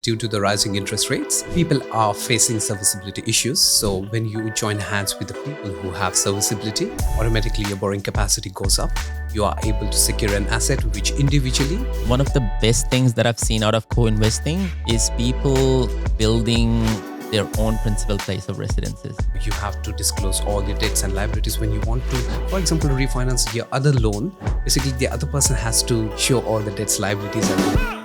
due to the rising interest rates, people are facing serviceability issues. So when you join hands with the people who have serviceability, automatically your borrowing capacity goes up. You are able to secure an asset which individually. One of the best things that I've seen out of co-investing is people building their own principal place of residences. You have to disclose all your debts and liabilities when you want to, for example, refinance your other loan. Basically, the other person has to show all the debts, liabilities, and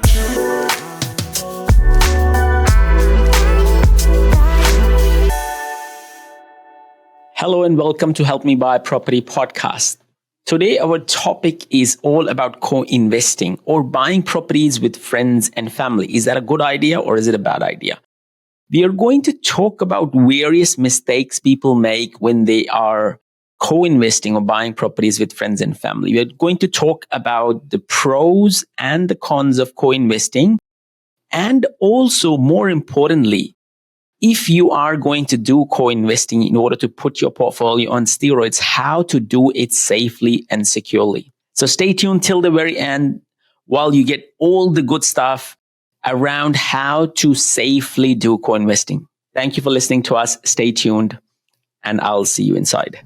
Hello and welcome to Helpmebuy Property Podcast. Today, our topic is all about co-investing or buying properties with friends and family. Is that a good idea or is it a bad idea? We are going to talk about various mistakes people make when they are co-investing or buying properties with friends and family. We are going to talk about the pros and the cons of co-investing, and also, more importantly, if you are going to do co-investing in order to put your portfolio on steroids, how to do it safely and securely. So stay tuned till the very end while you get all the good stuff around how to safely do co-investing. Thank you for listening to us. Stay tuned and I'll see you inside.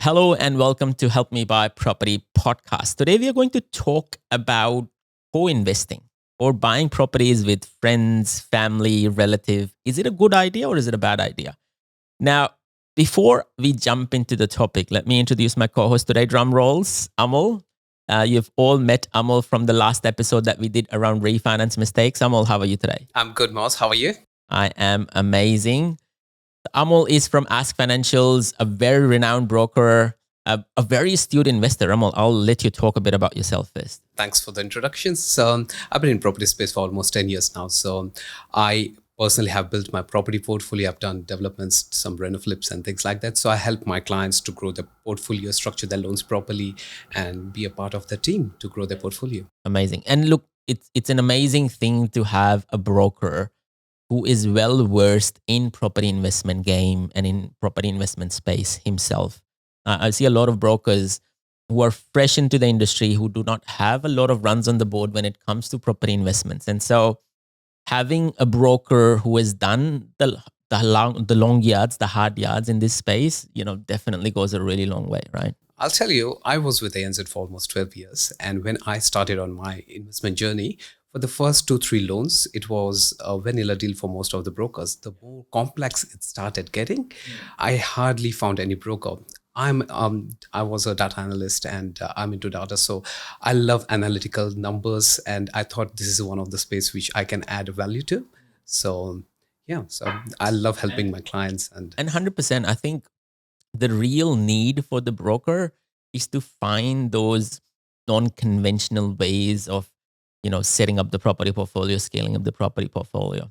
Hello and welcome to Helpmebuy Property Podcast. Today we are going to talk about co-investing or buying properties with friends, family, relative. Is it a good idea or is it a bad idea? Now, before we jump into the topic, let me introduce my co-host today, drum rolls, Amol. You've all met Amol from the last episode that we did around refinance mistakes. Amol, how are you today? I'm good, Moz. How are you? I am amazing. Amol is from Ask Financials, a very renowned broker, a very astute investor. Amol, I'll let you talk a bit about yourself first. Thanks for the introduction. So I've been in property space for almost 10 years now. So I personally have built my property portfolio. I've done developments, some reno flips and things like that. So I help my clients to grow their portfolio, structure their loans properly, and be a part of the team to grow their portfolio. Amazing. And look, it's an amazing thing to have a broker who is well versed in property investment game and in property investment space himself. I see a lot of brokers who are fresh into the industry who do not have a lot of runs on the board when it comes to property investments. And so having a broker who has done the long yards, the hard yards in this space, definitely goes a really long way, right? I'll tell you, I was with ANZ for almost 12 years. And when I started on my investment journey, for the first 2-3 loans, it was a vanilla deal for most of the brokers. The more complex it started getting, I hardly found any broker. I was a data analyst and I'm into data. So I love analytical numbers. And I thought this is one of the space which I can add value to. So I love helping my clients. And 100%, I think the real need for the broker is to find those non-conventional ways of, setting up the property portfolio, scaling up the property portfolio.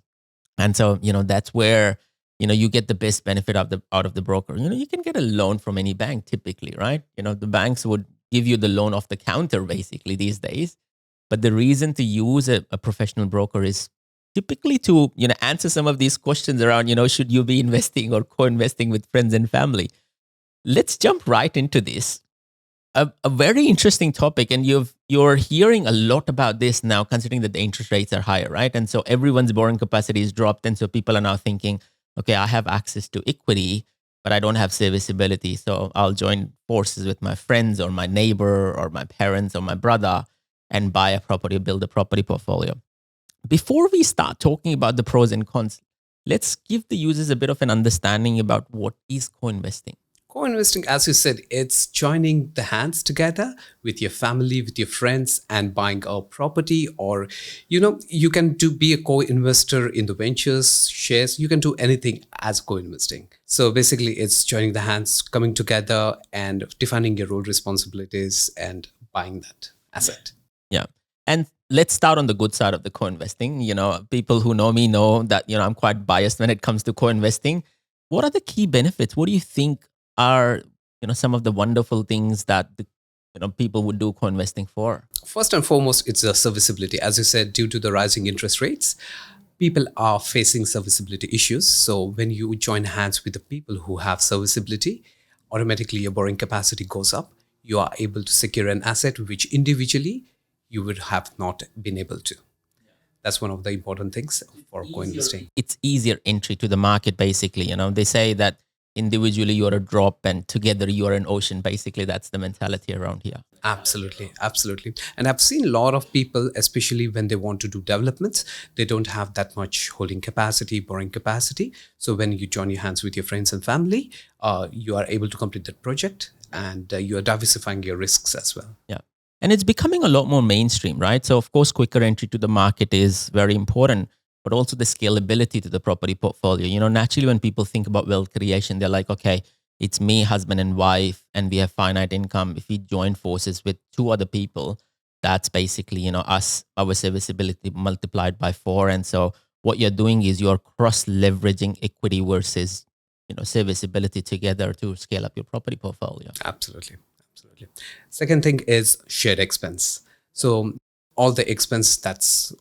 And so, that's where you get the best benefit out of the broker. You can get a loan from any bank typically, right? The banks would give you the loan off the counter basically these days. But the reason to use a professional broker is typically to, answer some of these questions around, should you be investing or co-investing with friends and family? Let's jump right into this. A very interesting topic, and you're hearing a lot about this now, considering that the interest rates are higher, right? And so everyone's borrowing capacity is dropped, and so people are now thinking, okay, I have access to equity, but I don't have serviceability. So I'll join forces with my friends or my neighbor or my parents or my brother and buy a property, build a property portfolio. Before we start talking about the pros and cons, let's give the users a bit of an understanding about what is co-investing. Co-investing, as you said, it's joining the hands together with your family, with your friends, and buying a property. Or, you can be a co-investor in the ventures, shares. You can do anything as co-investing. So basically, it's joining the hands, coming together, and defining your role responsibilities and buying that asset. Yeah. And let's start on the good side of the co-investing. People who know me know that, I'm quite biased when it comes to co-investing. What are the key benefits? What do you think are some of the wonderful things that people would do co-investing for? First and foremost, it's the serviceability. As you said, due to the rising interest rates, people are facing serviceability issues. So when you join hands with the people who have serviceability, automatically your borrowing capacity goes up. You are able to secure an asset which individually you would have not been able to. That's one of the important things for co-investing. It's easier entry to the market, basically. They say that individually you're a drop and together you're an ocean. Basically, that's the mentality around here. Absolutely, absolutely. And I've seen a lot of people, especially when they want to do developments, they don't have that much holding capacity, borrowing capacity. So when you join your hands with your friends and family, you are able to complete that project, and you are diversifying your risks as well. Yeah. And it's becoming a lot more mainstream, right? So of course, quicker entry to the market is very important, but also the scalability to the property portfolio. Naturally, when people think about wealth creation, they're like, okay, it's me, husband and wife, and we have finite income. If we join forces with two other people, that's basically, us, our serviceability multiplied by 4. And so what you're doing is you're cross-leveraging equity versus, serviceability together to scale up your property portfolio. Absolutely. Absolutely. Second thing is shared expense. So all the expense that's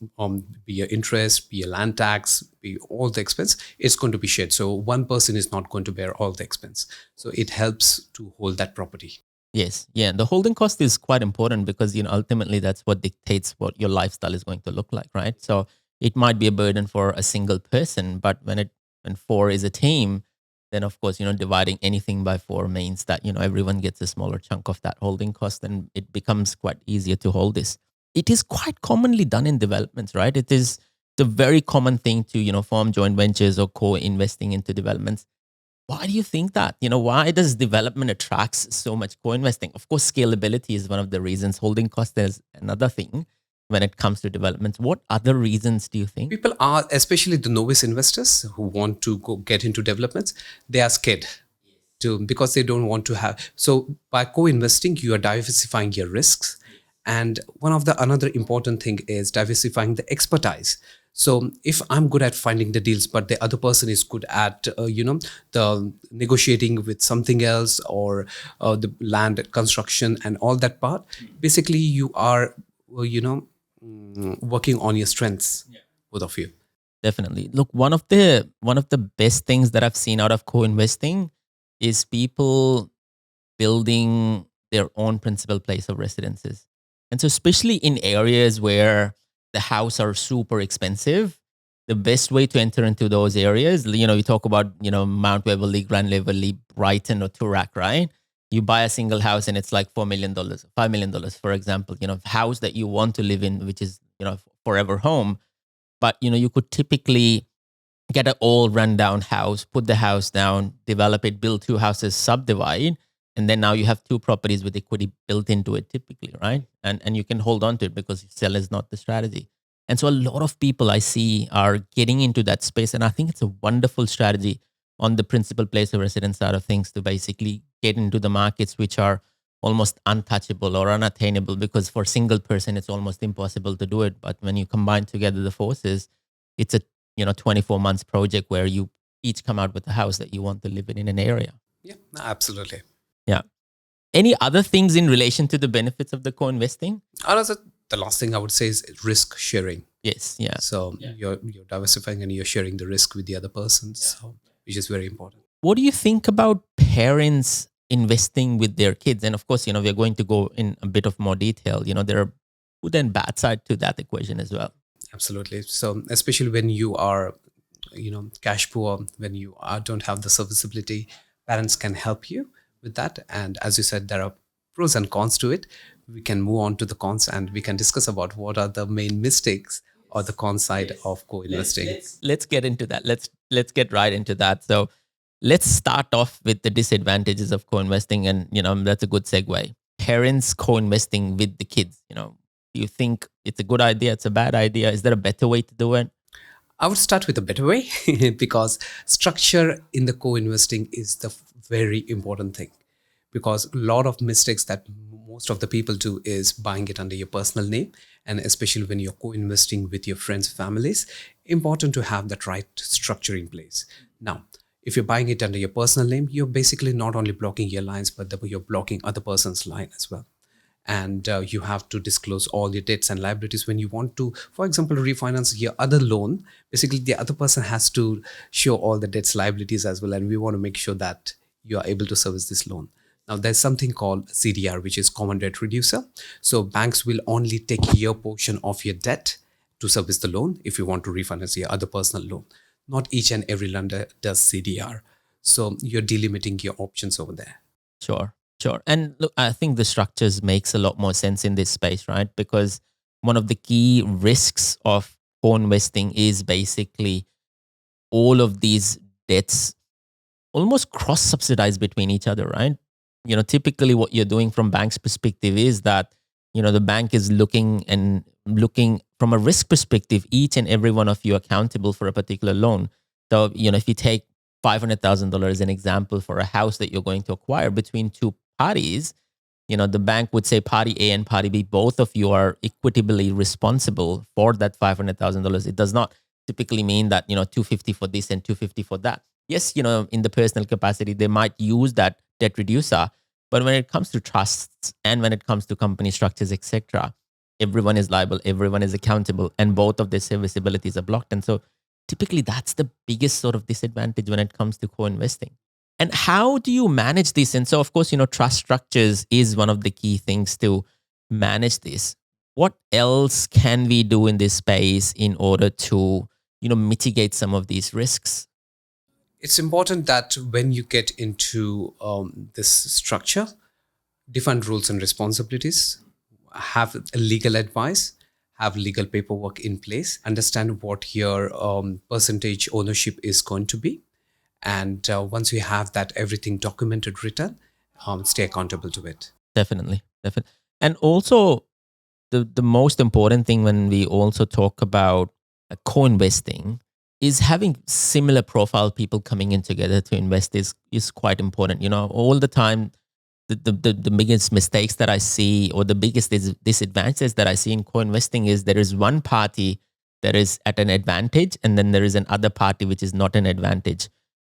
be your interest, be your land tax, be all the expense, it's going to be shared. So one person is not going to bear all the expense. So it helps to hold that property. Yes. Yeah. The holding cost is quite important because, ultimately that's what dictates what your lifestyle is going to look like, right? So it might be a burden for a single person, but when 4 is a team, then of course, dividing anything by 4 means that, everyone gets a smaller chunk of that holding cost, and it becomes quite easier to hold this. It is quite commonly done in developments, right? It is the very common thing to, form joint ventures or co-investing into developments. Why do you think that? Why does development attracts so much co-investing? Of course, scalability is one of the reasons. Holding cost is another thing when it comes to developments. What other reasons do you think? People are, especially the novice investors who want to get into developments, they are scared because they don't want to have. So by co-investing, you are diversifying your risks. And another important thing is diversifying the expertise. So if I'm good at finding the deals, but the other person is good at, the negotiating with something else, or the land construction and all that part, basically you are, working on your strengths, both of you. Definitely. Look, one of the best things that I've seen out of co-investing is people building their own principal place of residences. And so especially in areas where the house are super expensive, the best way to enter into those areas, you talk about, Mount Waverly, Grand Waverly, Brighton or Toorak, right? You buy a single house and it's like $4 million, $5 million, for example, house that you want to live in, which is, forever home. But, you could typically get an old rundown house, put the house down, develop it, build 2 houses, subdivide. And then now you have 2 properties with equity built into it typically, right? And you can hold on to it because sell is not the strategy. And so a lot of people I see are getting into that space. And I think it's a wonderful strategy on the principal place of residence side of things to basically get into the markets which are almost untouchable or unattainable, because for a single person, it's almost impossible to do it. But when you combine together the forces, it's a 24 months project where you each come out with a house that you want to live in an area. Yeah, absolutely. Yeah. Any other things in relation to the benefits of the co-investing? The last thing I would say is risk sharing. Yes. Yeah. So you're diversifying and you're sharing the risk with the other person, so which is very important. What do you think about parents investing with their kids? And of course, we're going to go in a bit of more detail. There are good and bad side to that equation as well. Absolutely. So especially when you are, cash poor, when you don't have the serviceability, parents can help you with that. And as you said, there are pros and cons to it. We can move on to the cons and we can discuss about what are the main mistakes or the con side of co-investing. Let's get into that. Let's get right into that. So let's start off with the disadvantages of co-investing, and that's a good segue. Parents co-investing with the kids. Do you think it's a good idea? It's a bad idea? Is there a better way to do it? I would start with a better way because structure in the co-investing is the very important thing. Because a lot of mistakes that most of the people do is buying it under your personal name, and especially when you're co-investing with your friends, families, important to have that right structure in place. Now, if you're buying it under your personal name, you're basically not only blocking your lines, but you're blocking other person's line as well. And you have to disclose all your debts and liabilities when you want to, for example, refinance your other loan. Basically, the other person has to show all the debts, liabilities as well, and we want to make sure that you are able to service this loan. Now, there's something called CDR, which is common debt reducer. So banks will only take your portion of your debt to service the loan if you want to refinance your other personal loan. Not each and every lender does CDR. So you're delimiting your options over there. Sure, sure. And look, I think the structures makes a lot more sense in this space, right? Because one of the key risks of co-investing is basically all of these debts almost cross-subsidized between each other, right? Typically what you're doing from bank's perspective is that, the bank is looking from a risk perspective, each and every one of you accountable for a particular loan. So, if you take $500,000 as an example for a house that you're going to acquire between two parties, the bank would say party A and party B, both of you are equitably responsible for that $500,000. It does not typically mean that, 250 for this and 250 for that. Yes, in the personal capacity, they might use that debt reducer. But when it comes to trusts and when it comes to company structures, etc., everyone is liable, everyone is accountable, and both of their serviceabilities are blocked. And so typically that's the biggest sort of disadvantage when it comes to co-investing. And how do you manage this? And so, of course, trust structures is one of the key things to manage this. What else can we do in this space in order to, mitigate some of these risks? It's important that when you get into this structure, define rules and responsibilities, have legal advice, have legal paperwork in place, understand what your percentage ownership is going to be. And once you have that, everything documented, written, stay accountable to it. Definitely. And also, the most important thing when we also talk about co-investing is having similar profile people coming in together to invest is quite important. All the time, the biggest mistakes that I see, or the biggest disadvantages that I see in co-investing, is there is one party that is at an advantage, and then there is another party which is not an advantage.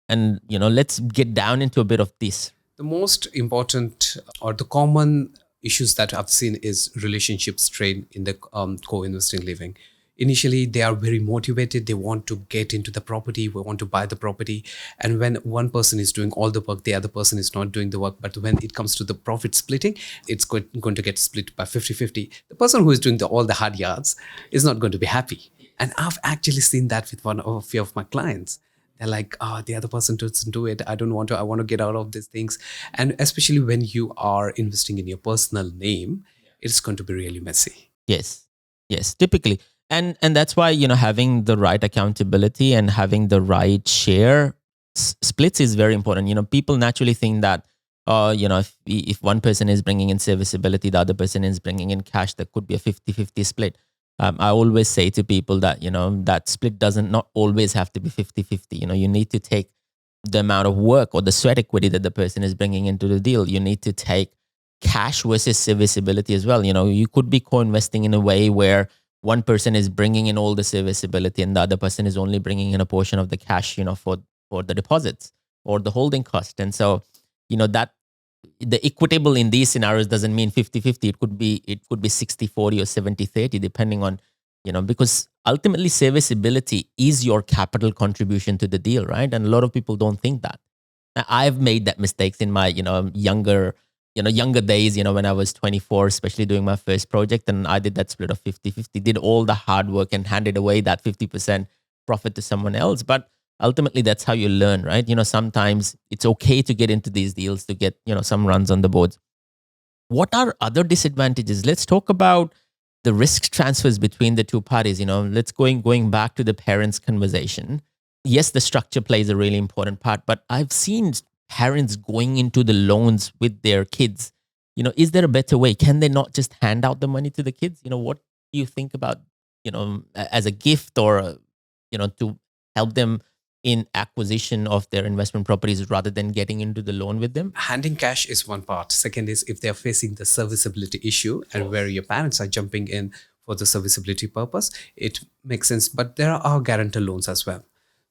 And let's get down into a bit of this. The most important or the common issues that I've seen is relationship strain in the co-investing living. Initially, they are very motivated. They want to get into the property. We want to buy the property. And when one person is doing all the work, the other person is not doing the work. But when it comes to the profit splitting, it's going to get split by 50-50. The person who is doing all the hard yards is not going to be happy. And I've actually seen that with a few of my clients. They're like, the other person doesn't do it. I don't want to. I want to get out of these things. And especially when you are investing in your personal name, it's going to be really messy. Yes, typically. And that's why, having the right accountability and having the right share splits is very important. People naturally think that, if one person is bringing in serviceability, the other person is bringing in cash, there could be a 50-50 split. I always say to people that, that split doesn't not always have to be 50-50. You need to take the amount of work or the sweat equity that the person is bringing into the deal. You need to take cash versus serviceability as well. You could be co-investing in a way where one person is bringing in all the serviceability and the other person is only bringing in a portion of the cash, for the deposits or the holding cost. And so, that the equitable in these scenarios doesn't mean 50-50. It could be 60-40 or 70-30, depending on, because ultimately serviceability is your capital contribution to the deal, right? And a lot of people don't think that. Now, I've made that mistakes in my, younger days, when I was 24, especially doing my first project, and I did that split of 50-50, did all the hard work and handed away that 50% profit to someone else. But ultimately, that's how you learn, right? Sometimes it's okay to get into these deals to get, some runs on the boards. What are other disadvantages? Let's talk about the risk transfers between the two parties. Let's going back to the parents' conversation. Yes, the structure plays a really important part, but I've seen parents going into the loans with their kids. Is there a better way? Can they not just hand out the money to the kids? What do you think about, as a gift or, to help them in acquisition of their investment properties rather than getting into the loan with them? Handing cash is one part. Second is if they're facing the serviceability issue and where your parents are jumping in for the serviceability purpose, it makes sense. But there are guarantor loans as well,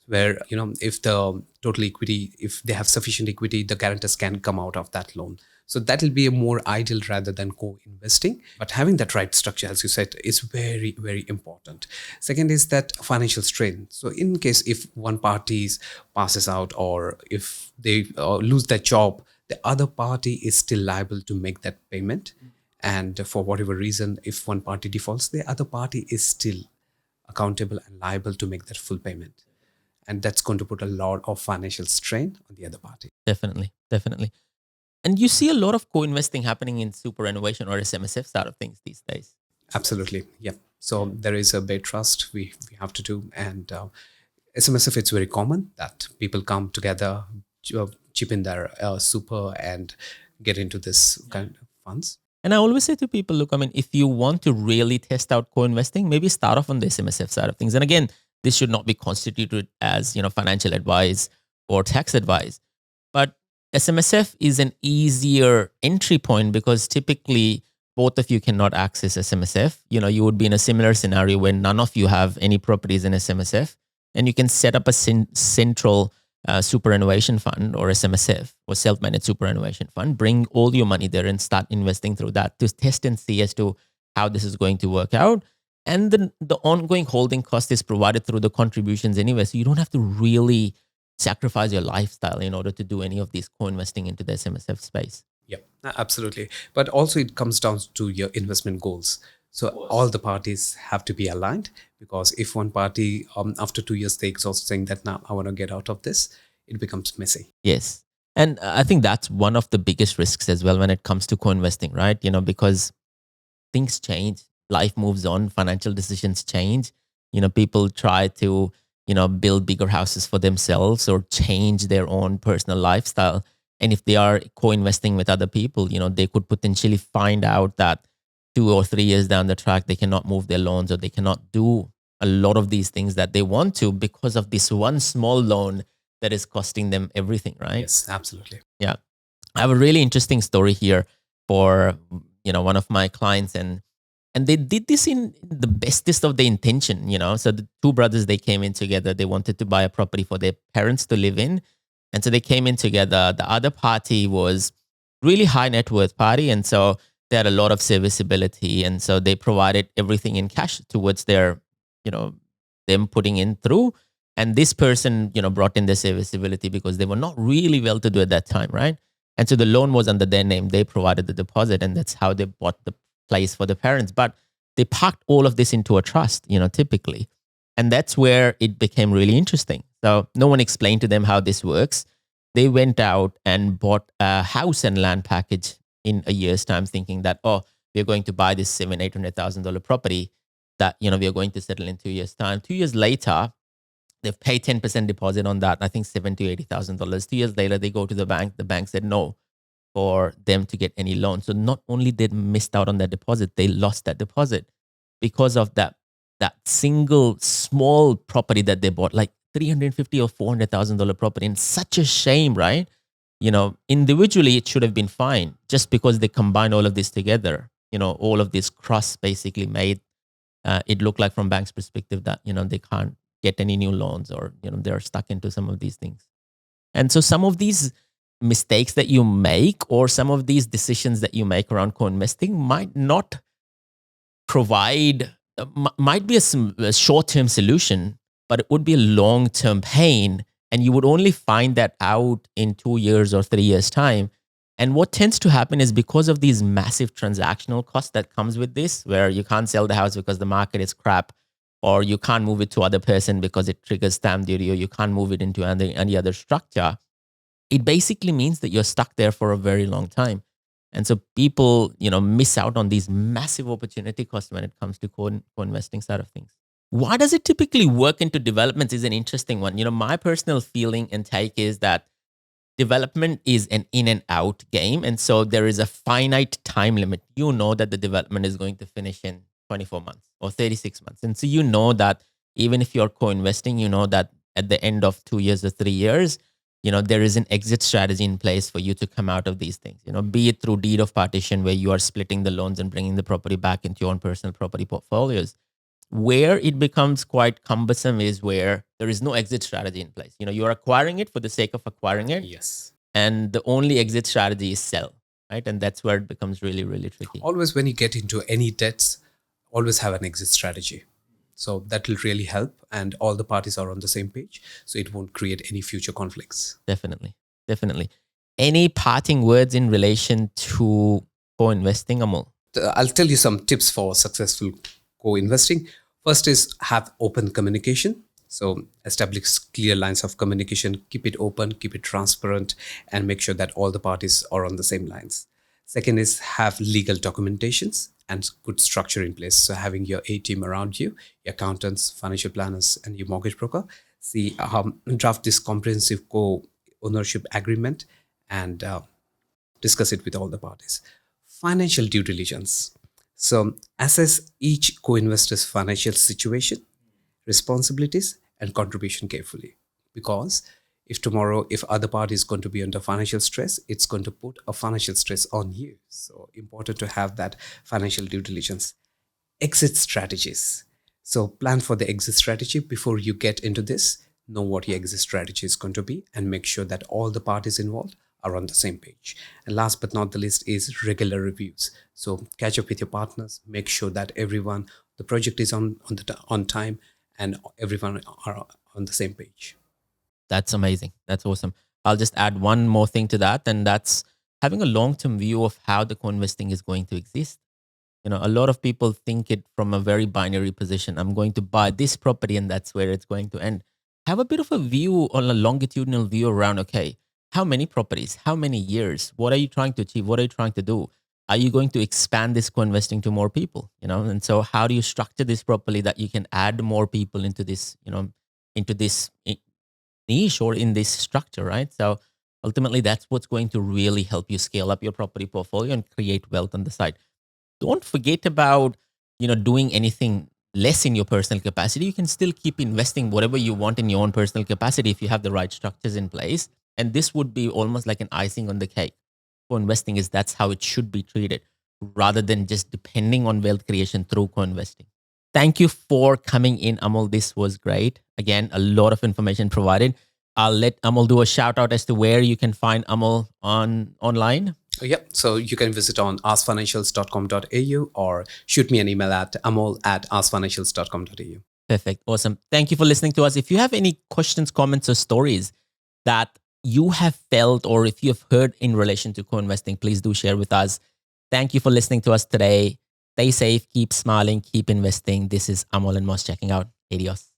where, if the total equity, if they have sufficient equity, the guarantors can come out of that loan. So that will be a more ideal rather than co-investing. But having that right structure, as you said, is very, very important. Second is that financial strain. So in case if one party passes out or if they lose their job, the other party is still liable to make that payment. And for whatever reason, if one party defaults, the other party is still accountable and liable to make that full payment. And that's going to put a lot of financial strain on the other party. Definitely, definitely. And you see a lot of co-investing happening in superannuation or SMSF side of things these days. Absolutely. Yeah. So there is a bait trust we have to do. And SMSF, it's very common that people come together, chip in their super and get into this kind of funds. And I always say to people, look, I mean, if you want to really test out co-investing, maybe start off on the SMSF side of things. And again, this should not be constituted as, financial advice or tax advice. But SMSF is an easier entry point because typically both of you cannot access SMSF. You would be in a similar scenario where none of you have any properties in SMSF, and you can set up a central superannuation fund or SMSF or self-managed superannuation fund, bring all your money there and start investing through that to test and see as to how this is going to work out. And the ongoing holding cost is provided through the contributions anyway. So you don't have to really sacrifice your lifestyle in order to do any of these co-investing into the SMSF space. Yeah, absolutely. But also it comes down to your investment goals. So all the parties have to be aligned, because if one party after 2 years they exhaust saying that now I want to get out of this, it becomes messy. Yes. And I think that's one of the biggest risks as well when it comes to co-investing, right? Because things change, life moves on, financial decisions change. People try to, build bigger houses for themselves or change their own personal lifestyle. And if they are co-investing with other people, they could potentially find out that 2 or 3 years down the track, they cannot move their loans or they cannot do a lot of these things that they want to because of this one small loan that is costing them everything, right? Yes, absolutely. Yeah. I have a really interesting story here for, one of my clients, and they did this in the bestest of the intention, So the two brothers, they came in together. They wanted to buy a property for their parents to live in. And so they came in together. The other party was really high net worth party. And so they had a lot of serviceability. And so they provided everything in cash towards their, them putting in through. And this person, brought in the serviceability because they were not really well to do at that time, right? And so the loan was under their name. They provided the deposit, and that's how they bought the place for the parents. But they parked all of this into a trust, typically. And that's where it became really interesting. So no one explained to them how this works. They went out and bought a house and land package in a year's time, thinking that, we're going to buy this $700,000-$800,000 property that, we are going to settle in 2 years' time. 2 years later, they've paid 10% deposit on that. I think $70,000 to $80,000. 2 years later, they go to the bank. The bank said no for them to get any loan. So not only did missed out on that deposit, they lost that deposit because of that single small property that they bought, like $350,000 or $400,000 property. And such a shame, right? Individually, it should have been fine just because they combined all of this together. All of this cross basically made it look like from bank's perspective that, they can't get any new loans or, they're stuck into some of these things. And so some of these mistakes that you make or some of these decisions that you make around co-investing might not provide, might be a short-term solution, but it would be a long-term pain. And you would only find that out in 2 years or 3 years' time. And what tends to happen is because of these massive transactional costs that comes with this, where you can't sell the house because the market is crap, or you can't move it to other person because it triggers stamp duty, or you can't move it into any other structure, it basically means that you're stuck there for a very long time. And so people, miss out on these massive opportunity costs when it comes to co-investing side of things. Why does it typically work into developments is an interesting one. My personal feeling and take is that development is an in and out game. And so there is a finite time limit. You know that the development is going to finish in 24 months or 36 months. And so you know that even if you're co-investing, you know that at the end of 2 years or 3 years, there is an exit strategy in place for you to come out of these things, be it through deed of partition where you are splitting the loans and bringing the property back into your own personal property portfolios. Where it becomes quite cumbersome is where there is no exit strategy in place. You're acquiring it for the sake of acquiring it. Yes. And the only exit strategy is sell, right? And that's where it becomes really, really tricky. Always when you get into any debts, always have an exit strategy. So that will really help, and all the parties are on the same page. So it won't create any future conflicts. Definitely. Any parting words in relation to co-investing, Amol? I'll tell you some tips for successful co-investing. First is have open communication. So establish clear lines of communication, keep it open, keep it transparent, and make sure that all the parties are on the same lines. Second is have legal documentations and good structure in place. So having your A team around you, your accountants, financial planners, and your mortgage broker, see draft this comprehensive co-ownership agreement and discuss it with all the parties. Financial due diligence. So assess each co-investor's financial situation, responsibilities, and contribution carefully. Because if tomorrow, if other party is going to be under financial stress, it's going to put a financial stress on you. So important to have that financial due diligence. Exit strategies. So plan for the exit strategy before you get into this. Know what your exit strategy is going to be and make sure that all the parties involved are on the same page. And last but not the least is regular reviews. So catch up with your partners, make sure that everyone, the project is on time and everyone are on the same page. That's amazing. That's awesome. I'll just add one more thing to that, and that's having a long-term view of how the co-investing is going to exist. A lot of people think it from a very binary position. I'm going to buy this property and that's where it's going to end. Have a bit of a view on a longitudinal view around, okay, how many properties, how many years, what are you trying to achieve? What are you trying to do? Are you going to expand this co-investing to more people? And so how do you structure this properly that you can add more people into this, into this niche or in this structure, right? So ultimately that's what's going to really help you scale up your property portfolio and create wealth on the side. Don't forget about, doing anything less in your personal capacity. You can still keep investing whatever you want in your own personal capacity if you have the right structures in place. And this would be almost like an icing on the cake. Co-investing is that's how it should be treated rather than just depending on wealth creation through co-investing. Thank you for coming in, Amol. This was great. Again, a lot of information provided. I'll let Amol do a shout out as to where you can find Amol online. Yep. So you can visit on askfinancials.com.au or shoot me an email at amol@askfinancials.com.au. Perfect. Awesome. Thank you for listening to us. If you have any questions, comments, or stories that you have felt or if you have heard in relation to co-investing, please do share with us. Thank you for listening to us today. Stay safe, keep smiling, keep investing. This is Amol and Moss checking out. Adios.